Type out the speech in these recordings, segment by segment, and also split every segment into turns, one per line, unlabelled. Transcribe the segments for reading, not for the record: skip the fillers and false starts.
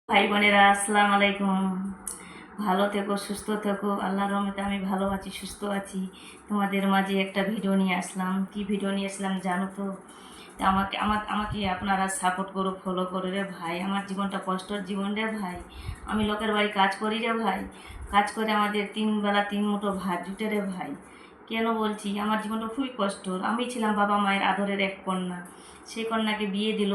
ভাই বোনেরা, আসসালামু আলাইকুম। ভালো থেকো, সুস্থ থেকো। আল্লাহর রহমতে আমি ভালো আছি, সুস্থ আছি। তোমাদের মাঝে একটা ভিডিও নিয়ে আসলাম। কি ভিডিও নিয়ে আসলাম জানো তো? তা আমাকে আপনারা সাপোর্ট করো, ফলো করো রে ভাই। আমার জীবনটা কষ্টের জীবন রে ভাই। আমি লোকের বাড়ি কাজ করি রে ভাই। কাজ করে আমাদের 3 বেলা 3 মুঠো ভাত জুটে রে ভাই। কেন বলছি, আমার জীবনটা খুবই কষ্টর। আমি ছিলাম বাবা মায়ের আদরের এক কন্যা। সেই কন্যাকে বিয়ে দিল,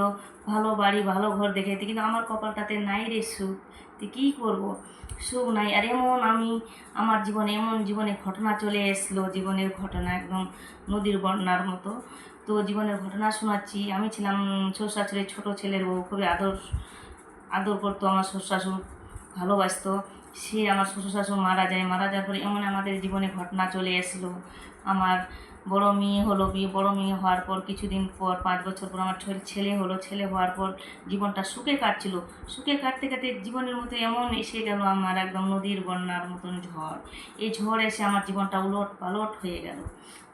ভালো বাড়ি ভালো ঘর দেখে, কিন্তু আমার কপালটাতে নাই রে সুখ। তো কী করবো, সুখ নাই। আর আমার জীবনে ঘটনা চলে এসলো, জীবনের ঘটনা একদম নদীর বন্যার মতো। তো জীবনের ঘটনা শোনাচ্ছি। আমি ছিলাম শ্বশুর শাশুড়ির ছোটো ছেলের বউ। খুবই আদর আদর করতো আমার শ্বশুর শাশুড়, ভালোবাসতো। সে আমার শ্বশুর শাশুড় মারা যায়। মারা যাওয়ার পরে এমন আমাদের জীবনে ঘটনা চলে এসলো। আমার বড় মেয়ে হলো, বড় মেয়ে হওয়ার পর কিছুদিন পর, 5 বছর পর আমার ছেলে হলো। ছেলে হওয়ার পর জীবনটা সুখে কাটছিল। সুখে কাটতে কাটতে জীবনের মতো এমন এসে গেল আমার একদম নদীর বন্যার মতন ঝড়। এই ঝড় এসে আমার জীবনটা উলট পালট হয়ে গেল।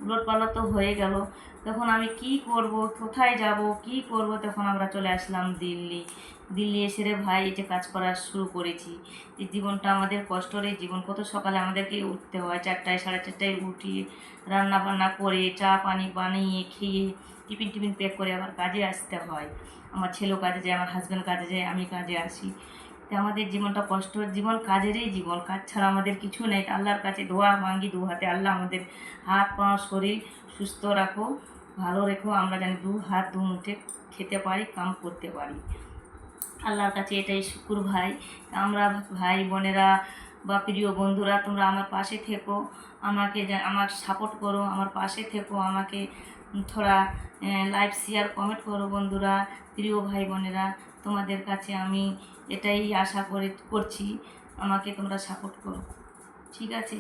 উলট পালট তো হয়ে গেল। তখন আমি কি করব, কোথায় যাব, কি করব? তখন আমরা চলে আসলাম দিল্লি। দিল্লি এসে রে ভাই এই যে কাজ করা শুরু করেছি। এই জীবনটা আমাদের কষ্টের এই জীবন। কত সকালে আমাদেরকে উঠতে হয়, 4টায় 4:30টায় উঠি, রান্না বান্না করে, চা পানি বানিয়ে খেয়ে, টিফিন প্যাক করে আবার কাজে আসতে হয়। আমার ছেলেও কাজে যায়, আমার হাজব্যান্ড কাজে যায়, আমি কাজে আসি। তো আমাদের জীবনটা কষ্টের জীবন, কাজেরই জীবন। কাজ ছাড়া আমাদের কিছু নেই। আল্লাহর কাছে দোয়া মাঙ্গি দু হাতে, আল্লাহ আমাদের হাত পা শরীর সুস্থ রাখো, ভালো রেখো। আমরা জানি 2 হাত 2 মুঠে খেতে পারি, কাম করতে পারি। আল্লাহর কাছে এটাই শুকুর ভাই। আমরা ভাই বোনেরা বা প্রিয় বন্ধুরা, তোমরা আমার পাশে থেকো, আমার সাপোর্ট করো, আমার পাশে থেকো, আমাকে থোড়া লাইক শেয়ার কমেন্ট করো বন্ধুরা। প্রিয় ভাই বোনেরা, তোমাদের কাছে আমি এটাই আশা করছি, আমাকে তোমরা সাপোর্ট করো। ঠিক আছে?